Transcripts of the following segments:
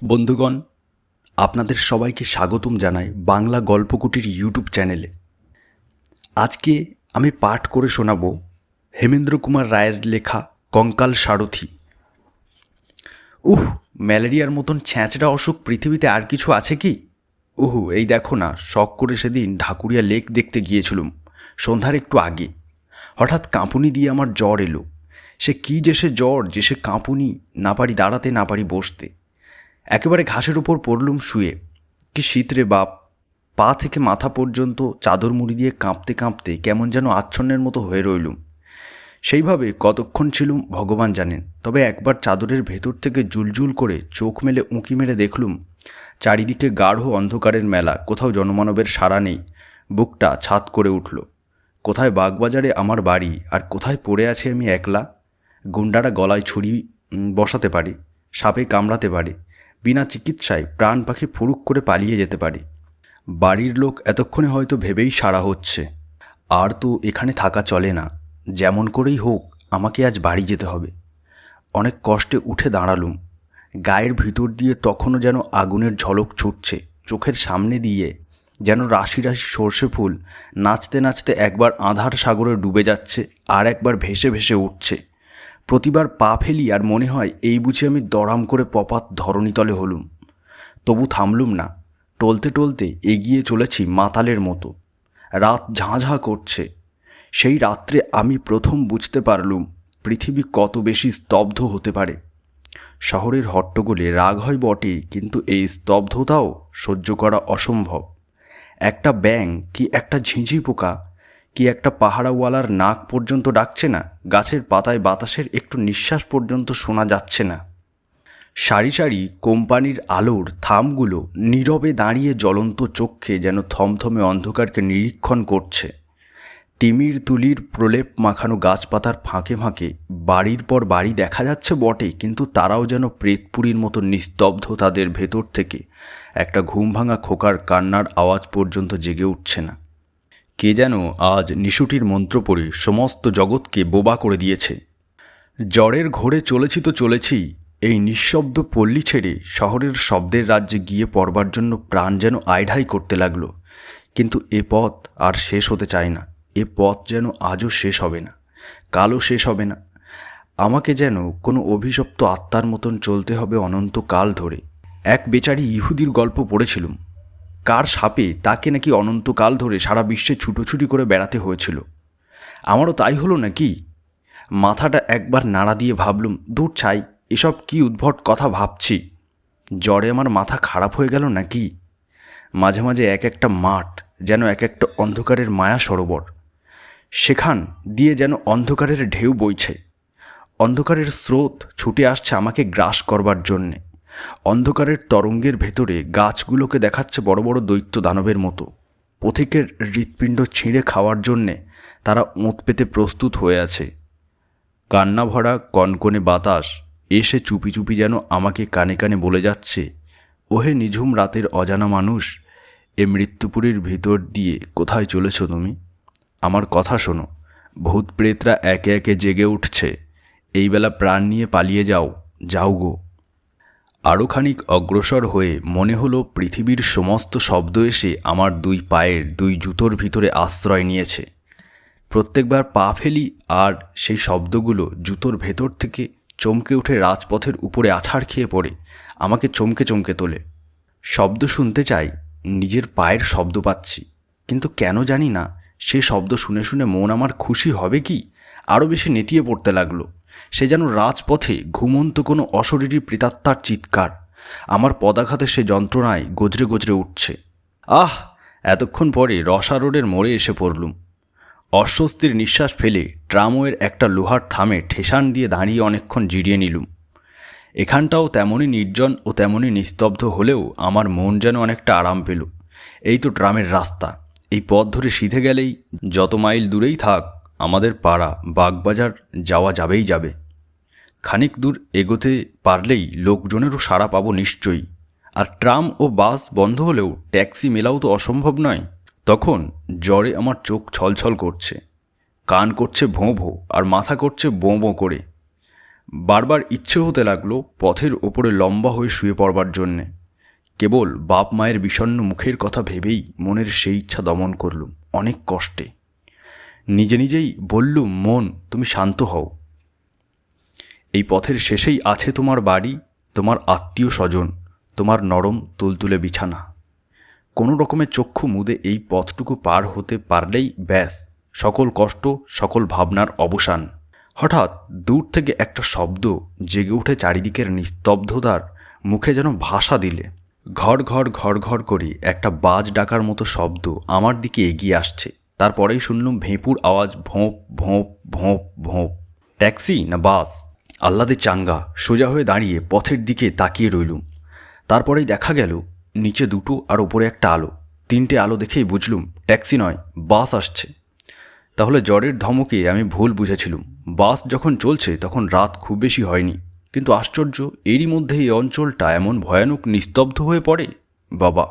বন্ধুগণ, আপনাদের সবাইকে স্বাগতম জানাই বাংলা গল্পকুটির ইউটিউব চ্যানেলে। আজকে আমি পাঠ করে শোনাব হেমেন্দ্র কুমার রায়ের লেখা কঙ্কাল সারথি। ম্যালেরিয়ার মতন ছ্যাঁচড়া অসুখ পৃথিবীতে আর কিছু আছে কি? এই দেখো না, শখ করে সেদিন ঢাকুরিয়া লেক দেখতে গিয়েছিলুম সন্ধ্যার একটু আগে। হঠাৎ কাঁপুনি দিয়ে আমার জ্বর এলো। সে কী যে সে জ্বর যে সে কাঁপুনি, না পারি দাঁড়াতে না পারি বসতে। একেবারে ঘাসের ওপর পড়লুম শুয়ে। কি শীত রে বাপ! পা থেকে মাথা পর্যন্ত চাদর মুড়ি দিয়ে কাঁপতে কাঁপতে কেমন যেন আচ্ছন্নের মতো হয়ে রইলুম। সেইভাবে কতক্ষণ ছিলুম ভগবান জানেন। তবে একবার চাদরের ভেতর থেকে জুলজুল করে চোখ মেলে উঁকি মেরে দেখলুম চারিদিকে গাঢ় অন্ধকারের মেলা, কোথাও জনমানবের সাড়া নেই। বুকটা ছাদ করে উঠল। কোথায় বাগবাজারে আমার বাড়ি, আর কোথায় পড়ে আছি আমি একলা। গুন্ডারা গলায় ছুরি বসাতে পারে, সাপে কামড়াতে পারে, বিনা চিকিৎসায় প্রাণ পাখি ফুরুক করে পালিয়ে যেতে পারে। বাড়ির লোক এতক্ষণে হয়তো ভেবেই সারা হচ্ছে, আর তো এখানে থাকা চলে না, যেমন করেই হোক আমাকে আজ বাড়ি যেতে হবে। অনেক কষ্টে উঠে দাঁড়ালুম। গায়ের ভিতর দিয়ে তখনও যেন আগুনের ঝলক ছুটছে, চোখের সামনে দিয়ে যেন রাশি রাশি সর্ষে ফুল নাচতে নাচতে একবার আঁধার সাগরে ডুবে যাচ্ছে, আর একবার ভেসে ভেসে উঠছে। প্রতিবার পা ফেলি আর মনে হয় এই বুঝি আমি দড়াম করে পপাত ধরণীতলে হলুম। তবু থামলুম না, টলতে টলতে এগিয়ে চলেছি মাতালের মতো। রাত ঝাঁ ঝাঁ করছে। সেই রাত্রে আমি প্রথম বুঝতে পারলুম পৃথিবী কত বেশি স্তব্ধ হতে পারে। শহরের হট্টগোলে রাগ হয় বটে, কিন্তু এই স্তব্ধতাও সহ্য করা অসম্ভব। একটা ব্যাঙ কি একটা ঝিঁঝি পোকা কি একটা পাহারাওয়ালার নাক পর্যন্ত ডাকছে না। গাছের পাতায় বাতাসের একটু নিঃশ্বাস পর্যন্ত শোনা যাচ্ছে না। সারি সারি কোম্পানির আলোর থামগুলো নীরবে দাঁড়িয়ে জ্বলন্ত চক্ষে যেন থমথমে অন্ধকারকে নিরীক্ষণ করছে। তিমির তুলির প্রলেপ মাখানো গাছপাতার ফাঁকে ফাঁকে বাড়ির পর বাড়ি দেখা যাচ্ছে বটে, কিন্তু তারাও যেন প্রেতপুরীর মতো নিস্তব্ধ। তাদের ভেতর থেকে একটা ঘুম ভাঙা খোকার কান্নার আওয়াজ পর্যন্ত জেগে উঠছে না। কে যেন আজ নিশুটির মন্ত্র পড়ে সমস্ত জগৎকে বোবা করে দিয়েছে। জ্বরের ঘোরে চলেছি তো চলেছি, এই নিঃশব্দ পল্লী ছেড়ে শহরের শব্দের রাজ্যে গিয়ে পড়বার জন্য প্রাণ যেন আইঢাই করতে লাগলো। কিন্তু এ পথ আর শেষ হতে চায় না। এ পথ যেন আজও শেষ হবে না, কালও শেষ হবে না। আমাকে যেন কোনো অভিশপ্ত আত্মার মতন চলতে হবে অনন্তকাল ধরে। এক বেচারি ইহুদির গল্প পড়েছিলুম। কার সাপে তাকে নাকি অনন্তকাল ধরে সারা বিশ্বে ছুটোছুটি করে বেড়াতে হয়েছিল। আমারও তাই হলো নাকি? মাথাটা একবার নাড়া দিয়ে ভাবলুম, দূর ছাই, এসব কি উদ্ভট কথা ভাবছি। জ্বরে আমার মাথা খারাপ হয়ে গেল নাকি? মাঝে মাঝে এক একটা মাঠ যেন এক একটা অন্ধকারের মায়া সরোবর। সেখান দিয়ে যেন অন্ধকারের ঢেউ বইছে। অন্ধকারের স্রোত ছুটে আসছে আমাকে গ্রাস করবার জন্যে। অন্ধকারের তরঙ্গের ভেতরে গাছগুলোকে দেখাচ্ছে বড় বড় দৈত্য দানবের মতো। পথিকের হৃৎপিণ্ড ছিঁড়ে খাওয়ার জন্যে তারা ওঁত পেতে প্রস্তুত হয়ে আছে। কান্না ভরা কনকনে বাতাস এসে চুপি চুপি যেন আমাকে কানে কানে বলে যাচ্ছে, ওহে নিঝুম রাতের অজানা মানুষ, এ মৃত্যুপুরীর ভিতর দিয়ে কোথায় চলেছ তুমি? আমার কথা শোনো। ভূত প্রেতরা একে একে জেগে উঠছে। এইবেলা প্রাণ নিয়ে পালিয়ে যাও, যাও গো। আরও খানিক অগ্রসর হয়ে মনে হলো পৃথিবীর সমস্ত শব্দ এসে আমার দুই পায়ের দুই জুতোর ভিতরে আশ্রয় নিয়েছে। প্রত্যেকবার পা ফেলি আর সেই শব্দগুলো জুতোর ভেতর থেকে চমকে উঠে রাজপথের উপরে আছাড় খেয়ে পড়ে আমাকে চমকে চমকে তোলে। শব্দ শুনতে চাই, নিজের পায়ের শব্দ পাচ্ছি, কিন্তু কেন জানি না সে শব্দ শুনে শুনে মন আমার খুশি হবে কি আরও বেশি নেতিয়ে পড়তে লাগলো। সে যেন রাজপথে ঘুমন্ত কোনো অশরীরী প্রেতাত্মার চিৎকার। আমার পদাঘাতে সে যন্ত্রণায় গজরে গজরে উঠছে। এতক্ষণ পরে রসা রোডের মোড়ে এসে পড়লুম। অস্বস্তির নিঃশ্বাস ফেলে ট্রামওয়ের একটা লোহার থামে ঠেসান দিয়ে দাঁড়িয়ে অনেকক্ষণ জিরিয়ে নিলুম। এখানটাও তেমনই নির্জন ও তেমনই নিস্তব্ধ হলেও আমার মন যেন অনেকটা আরাম পেল। এই তো ট্রামের রাস্তা। এই পথ ধরে সিধে গেলেই যত মাইল দূরেই থাক আমাদের পাড়া বাগবাজার যাওয়া যাবেই যাবে। খানিক দূর এগোতে পারলেই লোকজনেরও সাড়া পাবো নিশ্চয়ই। আর ট্রাম ও বাস বন্ধ হলেও ট্যাক্সি মেলাও তো অসম্ভব নয়। তখন জ্বরে আমার চোখ ছলছল করছে, কান করছে ভোঁ ভোঁ, আর মাথা করছে বোঁ বোঁ করে। বারবার ইচ্ছে হতে লাগলো পথের ওপরে লম্বা হয়ে শুয়ে পড়বার জন্যে। কেবল বাপ মায়ের বিষণ্ণ মুখের কথা ভেবেই মনের সেই ইচ্ছা দমন করলুম অনেক কষ্টে। নিজে নিজেই বললুম, মন তুমি শান্ত হও। এই পথের শেষেই আছে তোমার বাড়ি, তোমার আত্মীয় স্বজন, তোমার নরম তুলতুলে বিছানা। কোনো রকমের চক্ষু মুদে এই পথটুকু পার হতে পারলেই ব্যাস, সকল কষ্ট সকল ভাবনার অবসান। হঠাৎ দূর থেকে একটা শব্দ জেগে উঠে চারিদিকের নিস্তব্ধতার মুখে যেন ভাষা দিলে। ঘর ঘর ঘর ঘর করে একটা বাজ ডাকার মতো শব্দ আমার দিকে এগিয়ে আসছে। তারপরেই শুনলুম ভেঁপুর আওয়াজ, ভোঁপ ভোঁপ ভোঁপ ভোঁপ। ট্যাক্সি না বাস? আহ্লাদে চাঙ্গা সোজা হয়ে দাঁড়িয়ে পথের দিকে তাকিয়ে রইলুম। তারপরেই দেখা গেল নিচে দুটো আর ওপরে একটা আলো। তিনটে আলো দেখেই বুঝলুম ট্যাক্সি নয়, বাস আসছে। তাহলে জ্বরের ধমকে আমি ভুল বুঝেছিলুম। বাস যখন চলছে তখন রাত খুব বেশি হয়নি, কিন্তু আশ্চর্য এরই মধ্যে এই অঞ্চলটা এমন ভয়ানক নিস্তব্ধ হয়ে পড়ে। বাবা,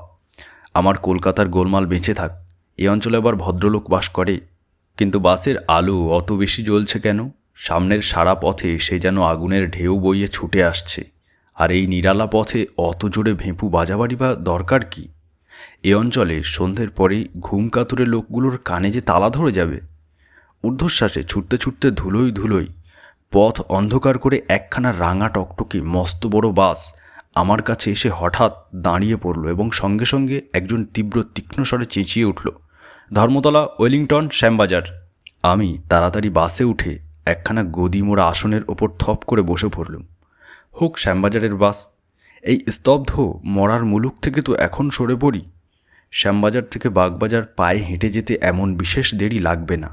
আমার কলকাতার গোলমাল বেঁচে থাক, এই অঞ্চলে আবার ভদ্রলোক বাস করে। কিন্তু বাসের আলো অত বেশি জ্বলছে কেন? সামনের সারা পথে সে যেন আগুনের ঢেউ বইয়ে ছুটে আসছে। আর এই নিরালা পথে অত জোরে ভেঁপু বাজাবাড়ি বা দরকার কি? এ অঞ্চলে সন্ধ্যের পরেই ঘুম কাতুরে লোকগুলোর কানে যে তালা ধরে যাবে। ঊর্ধ্বশ্বাসে ছুটতে ছুটতে ধুলোই ধুলোই পথ অন্ধকার করে একখানা রাঙা টকটকে মস্ত বড় বাস আমার কাছে এসে হঠাৎ দাঁড়িয়ে পড়ল এবং সঙ্গে সঙ্গে একজন তীব্র তীক্ষ্ণ স্বরে চেঁচিয়ে উঠল, ধর্মতলা, ওয়েলিংটন, শ্যামবাজার। আমি তাড়াতাড়ি বাসে উঠে একখানা গদি মোড়া আসনের ওপর থপ করে বসে পড়লুম। হোক শ্যামবাজারের বাস, এই স্তব্ধ মরার মুলুক থেকে তো এখন সরে পড়ি। শ্যামবাজার থেকে বাগবাজার পায়ে হেঁটে যেতে এমন বিশেষ দেরি লাগবে না।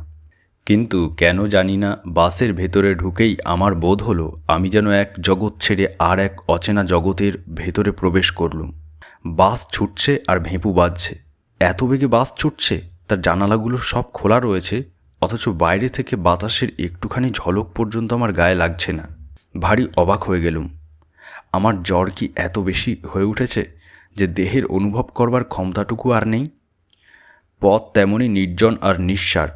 কিন্তু কেন জানি না বাসের ভেতরে ঢুকেই আমার বোধ হলো আমি যেন এক জগৎ ছেড়ে আর এক অচেনা জগতের ভেতরে প্রবেশ করলুম। বাস ছুটছে আর ভেঁপু বাজছে। এত বেগে বাস ছুটছে, তার জানালাগুলো সব খোলা রয়েছে, অথচ বাইরে থেকে বাতাসের একটুখানি ঝলক পর্যন্ত আমার গায়ে লাগছে না। ভারী অবাক হয়ে গেলুম। আমার জ্বর কি এত বেশি হয়ে উঠেছে যে দেহের অনুভব করবার ক্ষমতাটুকু আর নেই? পথ তেমনই নির্জন আর নিঃসার,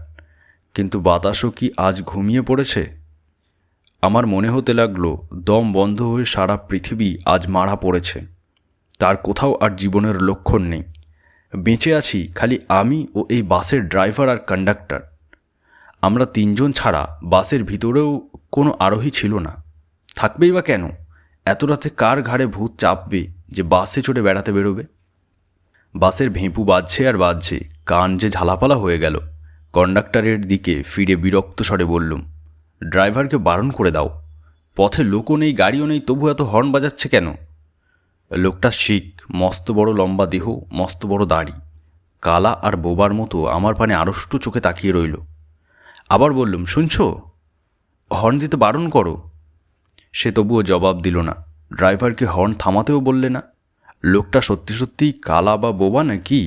কিন্তু বাতাসও কি আজ ঘুমিয়ে পড়েছে? আমার মনে হতে লাগলো দম বন্ধ হয়ে সারা পৃথিবী আজ মারা পড়েছে। তার কোথাও আর জীবনের লক্ষণ নেই। বেঁচে আছি খালি আমি ও এই বাসের ড্রাইভার আর কন্ডাক্টর। আমরা তিনজন ছাড়া বাসের ভিতরেও কোনো আরোহী ছিল না। থাকবেই বা কেন? এত রাতে কার ঘাড়ে ভূত চাপবে যে বাসে চড়ে বেড়াতে বেরোবে? বাসের ভেঁপু বাজছে আর বাজছে, কান যে ঝালাপালা হয়ে গেল। কন্ডাক্টরের দিকে ফিরে বিরক্ত স্বরে বললুম, ড্রাইভারকে বারণ করে দাও, পথে লোকও নেই গাড়িও নেই, তবু এত হর্ন বাজাচ্ছে কেন? লোকটা শিখ, মস্ত বড় লম্বা দেহ, মস্ত বড় দাড়ি, কালা আর বোবার মতো আমার পানে আড়ষ্ট চোখে তাকিয়ে রইল। আবার বললুম, শুনছো? হর্ন দিতে বারণ করো। সে তবুও জবাব দিল না। ড্রাইভারকে হর্ন থামাতেও বললে না। লোকটা সত্যি সত্যিই কালা বা বোবা না কি?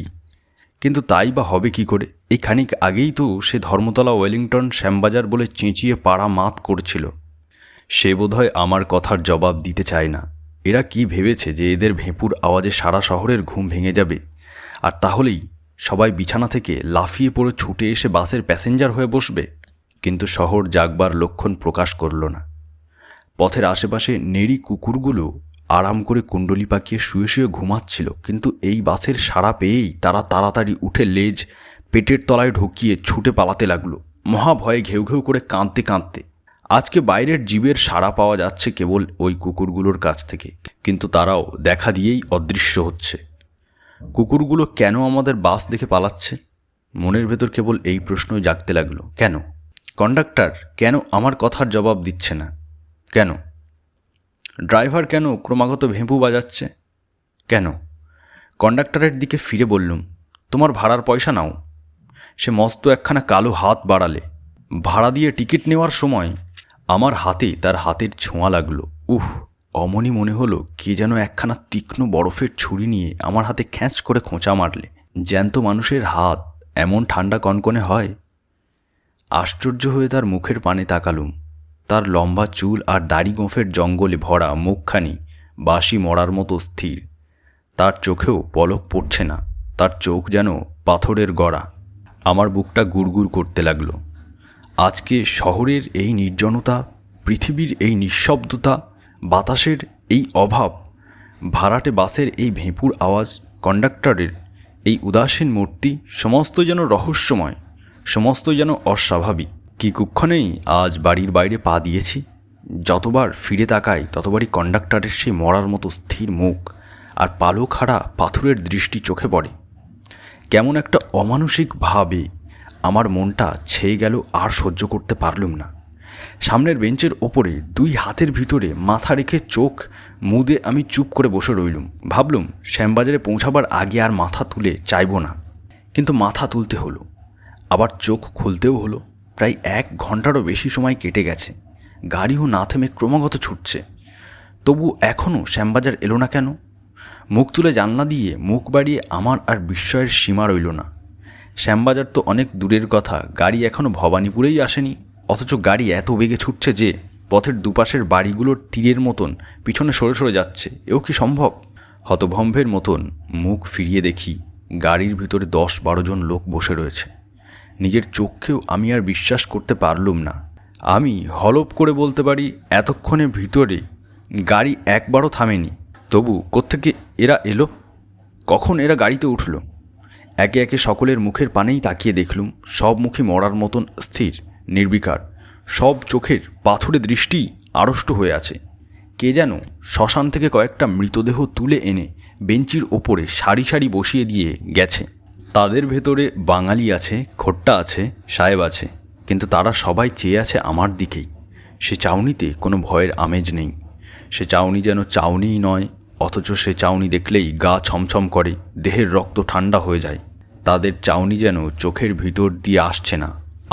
কিন্তু তাই বা হবে কি করে? এই খানিক আগেই তো সে ধর্মতলা, ওয়েলিংটন, শ্যামবাজার বলে চেঁচিয়ে পাড়া মাত করছিল। সে বোধহয় আমার কথার জবাব দিতে চায় না। এরা কি ভেবেছে যে এদের ভেঁপুর আওয়াজে সারা শহরের ঘুম ভেঙে যাবে, আর তাহলেই সবাই বিছানা থেকে লাফিয়ে পড়ে ছুটে এসে বাসের প্যাসেঞ্জার হয়ে বসবে? কিন্তু শহর জাগবার লক্ষণ প্রকাশ করল না। পথের আশেপাশে নেড়ি কুকুরগুলো আরাম করে কুণ্ডলি পাকিয়ে শুয়ে শুয়ে ঘুমাচ্ছিল, কিন্তু এই বাসের সাড়া পেয়েই তারা তাড়াতাড়ি উঠে লেজ পেটের তলায় ঢুকিয়ে ছুটে পালাতে লাগলো, মহাভয়ে ঘেউ ঘেউ করে কাঁদতে কাঁদতে। আজকে বাইরের জীবের সাড়া পাওয়া যাচ্ছে কেবল ওই কুকুরগুলোর কাছ থেকে, কিন্তু তারাও দেখা দিয়েই অদৃশ্য হচ্ছে। কুকুরগুলো কেন আমাদের বাস দেখে পালাচ্ছে? মনের ভেতর কেবল এই প্রশ্নই জাগতে লাগলো। কেন? কন্ডাক্টর কেন আমার কথার জবাব দিচ্ছে না? কেন? ড্রাইভার কেন ক্রমাগত ভেঁপু বাজাচ্ছে? কেন? কন্ডাক্টরের দিকে ফিরে বললুম, তোমার ভাড়ার পয়সা নাও। সে মস্ত একখানা কালো হাত বাড়ালে। ভাড়া দিয়ে টিকিট নেওয়ার সময় আমার হাতে তার হাতের ছোঁয়া লাগলো। অমনি মনে হলো কে যেন একখানা তীক্ষ্ণ বরফের ছুরি নিয়ে আমার হাতে খ্যাঁচ করে খোঁচা মারলে। জ্যান্ত মানুষের হাত এমন ঠান্ডা কনকনে হয়? আশ্চর্য হয়ে তার মুখের পানে তাকালুম। তার লম্বা চুল আর দাড়ি গোঁফের জঙ্গলে ভরা মুখখানি বাঁশি মরার মতো স্থির। তার চোখেও পলক পড়ছে না, তার চোখ যেন পাথরের গড়া। আমার বুকটা গুড়গুড় করতে লাগলো। আজকে শহরের এই নির্জনতা, পৃথিবীর এই নিঃশব্দতা, বাতাসের এই অভাব, ভাড়াটে বাসের এই ভেঁপুর আওয়াজ, কন্ডাক্টরের এই উদাসীন মূর্তি, সমস্ত যেন রহস্যময়, সমস্ত যেন অস্বাভাবিক। কি কুক্ষণেই আজ বাড়ির বাইরে পা দিয়েছি, যতবার ফিরে তাকাই ততবারই কন্ডাক্টরের সেই মরার মতো স্থির মুখ আর পালক হারা পাথরের দৃষ্টি চোখে পড়ে। কেমন একটা অমানসিক ভাবে আমার মনটা ছেয়ে গেল, আর সহ্য করতে পারলুম না। সামনের বেঞ্চের ওপরে দুই হাতের ভিতরে মাথা রেখে চোখ মুদে আমি চুপ করে বসে রইলুম। ভাবলুম শ্যামবাজারে পৌঁছাবার আগে আর মাথা তুলে চাইব না, কিন্তু মাথা তুলতে হলো, আবার চোখ খুলতেও হলো। প্রায় 1 ঘন্টারও বেশি সময় কেটে গেছে, গাড়িও না থেমে ক্রমাগত ছুটছে। তবু এখনও শ্যামবাজার এলো না কেন? মুখ তুলে জানলা দিয়ে মুখ বাড়িয়ে আমার আর বিস্ময়ের সীমা রইল না। শ্যামবাজার তো অনেক দূরের কথা, গাড়ি এখনও ভবানীপুরেই আসেনি, অথচ গাড়ি এত বেগে ছুটছে যে পথের দুপাশের বাড়িগুলোর তীরের মতন পিছনে সরে সরে যাচ্ছে। এও কি সম্ভব? হতভম্বের মতন মুখ ফিরিয়ে দেখি গাড়ির ভিতরে 10-12 জন লোক বসে রয়েছে। নিজের চোখকেও আমি আর বিশ্বাস করতে পারলুম না। আমি হলপ করে বলতে পারি এতক্ষণে ভিতরে গাড়ি একবারও থামেনি। তবু কোত্থেকে এরা এলো? কখন এরা গাড়িতে উঠল? একে একে সকলের মুখের পানেই তাকিয়ে দেখলুম সব মুখে মরার মতন স্থির, নির্বিকার, সব চোখের পাথুরে দৃষ্টি আড়ষ্ট হয়ে আছে। কে যেন শ্মশান থেকে কয়েকটা মৃতদেহ তুলে এনে বেঞ্চির ওপরে সারি সারি বসিয়ে দিয়ে গেছে। তাদের ভেতরে বাঙালি আছে, খোট্টা আছে, সাহেব আছে, কিন্তু তারা সবাই চেয়ে আছে আমার দিকেই। সে চাউনিতে কোনো ভয়ের আমেজ নেই। সে চাউনি যেন চাউনিই নয়, অথচ সে চাউনি দেখলেই গা ছমছম করে, দেহের রক্ত ঠান্ডা হয়ে যায়। তাদের চাউনি যেন চোখের ভিতর দিয়ে আসছে না,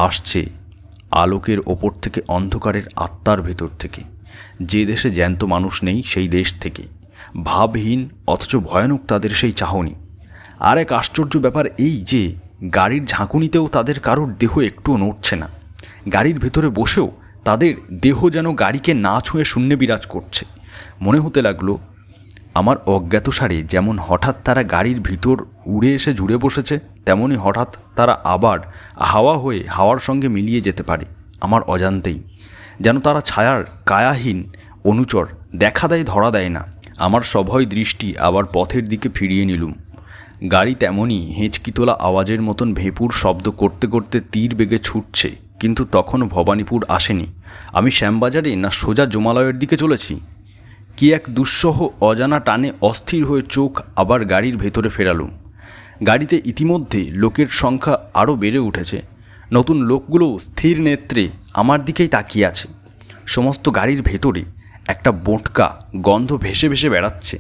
আসছে আলোকের ওপর থেকে, অন্ধকারের আত্মার ভেতর থেকে। যে দেশে জ্যান্ত মানুষ নেই সেই দেশ থেকে। ভাবহীন অথচ ভয়ানক তাদের সেই চাহনি। আর এক আশ্চর্য ব্যাপার এই যে গাড়ির ঝাঁকুনিতেও তাদের কারোর দেহ একটুও নড়ছে না। গাড়ির ভেতরে বসেও তাদের দেহ যেন গাড়িকে না ছুঁয়ে শূন্যে বিরাজ করছে। মনে হতে লাগলো আমার অজ্ঞাতসারে যেমন হঠাৎ তারা গাড়ির ভিতর উড়ে এসে জুড়ে বসেছে, তেমনি হঠাৎ তারা আবার হাওয়া হয়ে হাওয়ার সঙ্গে মিলিয়ে যেতে পারে আমার অজান্তেই। যেন তারা ছায়ার কায়াহীন অনুচর, দেখা দেয় ধরা দেয় না। আমার সভয় দৃষ্টি আবার পথের দিকে ফিরিয়ে নিলুম। গাড়ি তেমনই হেঁচকি তোলা আওয়াজের মতন ভেঁপুর শব্দ করতে করতে তীর বেগে ছুটছে, কিন্তু তখনও ভবানীপুর আসেনি। আমি শ্যামবাজারে না সোজা জমালয়ের দিকে চলেছি? কি এক দুঃসহ অজানা টানে অস্থির হয়ে চোখ আবার গাড়ির ভেতরে ফেরালুম। গাড়িতে ইতিমধ্যে লোকের সংখ্যা আরও বেড়ে উঠেছে। নতুন লোকগুলো স্থির নেত্রে আমার দিকেই তাকিয়ে আছে। সমস্ত গাড়ির ভেতরে একটা বোঁটকা গন্ধ ভেসে ভেসে বেড়াচ্ছে,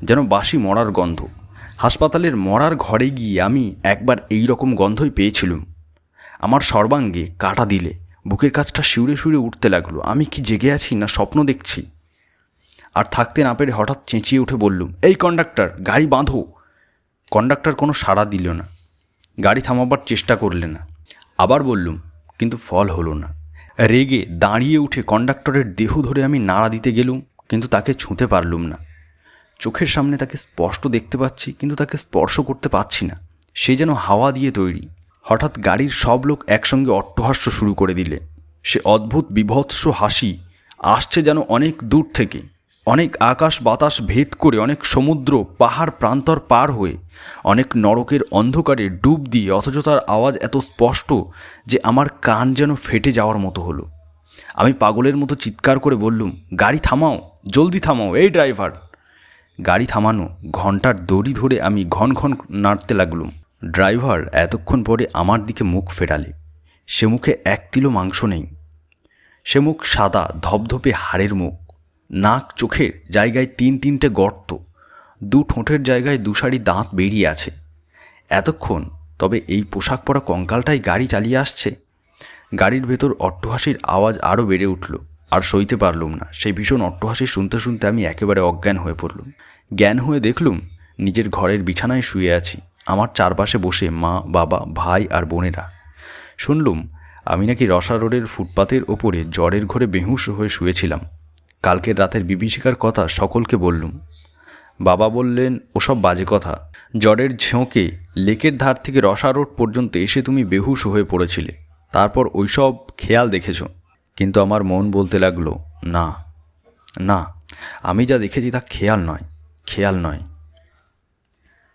যেন বাসি মরার গন্ধ। হাসপাতালের মরার ঘরে গিয়ে আমি একবার এই রকম গন্ধই পেয়েছিলুম। আমার সর্বাঙ্গে কাটা দিলে বুকের কাছটা শিউরে শিউরে উঠতে লাগলো। আমি কি জেগে আছি না স্বপ্ন দেখছি? আর থাকতে না পেরে হঠাৎ চেঁচিয়ে উঠে বললুম, এই কন্ডাক্টর, গাড়ি বাঁধো। কন্ডাক্টর কোনো সাড়া দিল না, গাড়ি থামাবার চেষ্টা করলে না। আবার বললুম, কিন্তু ফল হলো না। রেগে দাঁড়িয়ে উঠে কন্ডাক্টরের দেহ ধরে আমি নাড়া দিতে গেলুম, কিন্তু তাকে ছুঁতে পারলুম না। চোখের সামনে তাকে স্পষ্ট দেখতে পাচ্ছি, কিন্তু তাকে স্পর্শ করতে পারছি না। সে যেন হাওয়া দিয়ে তৈরি। হঠাৎ গাড়ির সব লোক একসঙ্গে অট্টহাস্য শুরু করে দিলে। সে অদ্ভুত বিভৎস হাসি আসছে যেন অনেক দূর থেকে, অনেক আকাশ বাতাস ভেদ করে, অনেক সমুদ্র পাহাড় প্রান্তর পার হয়ে, অনেক নরকের অন্ধকারে ডুব দিয়ে, অথচ তার আওয়াজ এত স্পষ্ট যে আমার কান যেন ফেটে যাওয়ার মতো হলো। আমি পাগলের মতো চিৎকার করে বললুম, গাড়ি থামাও, জলদি থামাও, এই ড্রাইভার। গাড়ি থামানো ঘন্টার দড়ি ধরে আমি ঘন ঘন নাড়তে লাগলুম। ড্রাইভার এতক্ষণ পরে আমার দিকে মুখ ফেরালে। সে মুখে এক তিলও মাংস নেই। সে মুখ সাদা ধপধপে হাড়ের মুখ। নাক চোখের জায়গায় 3-3টে গর্ত, 2 ঠোঁটের জায়গায় 2 সারি দাঁত বেরিয়ে আছে। এতক্ষণ তবে এই পোশাক পরা কঙ্কালটাই গাড়ি চালিয়ে আসছে। গাড়ির ভেতর অট্টহাসির আওয়াজ আরও বেড়ে উঠল। আর সইতে পারলুম না। সেই ভীষণ অট্টহাসি শুনতে শুনতে আমি একেবারে অজ্ঞান হয়ে পড়লুম। জ্ঞান হয়ে দেখলুম নিজের ঘরের বিছানায় শুয়ে আছি। আমার চারপাশে বসে মা, বাবা, ভাই আর বোনেরা। শুনলুম আমি নাকি রসা রোডের ফুটপাতের ওপরে জ্বরের ঘরে বেহুঁশ হয়ে শুয়েছিলাম। কালকের রাতের বিভীষিকার কথা সকলকে বললুম। বাবা বললেন, ওসব বাজে কথা। জ্বরের ঝোঁকে লেকের ধার থেকে রসা রোড পর্যন্ত এসে তুমি বেহুশ হয়ে পড়েছিলে, তারপর ওইসব খেয়াল দেখেছ। কিন্তু আমার মন বলতে লাগলো, না না, আমি যা দেখেছি তা খেয়াল নয়, খেয়াল নয়।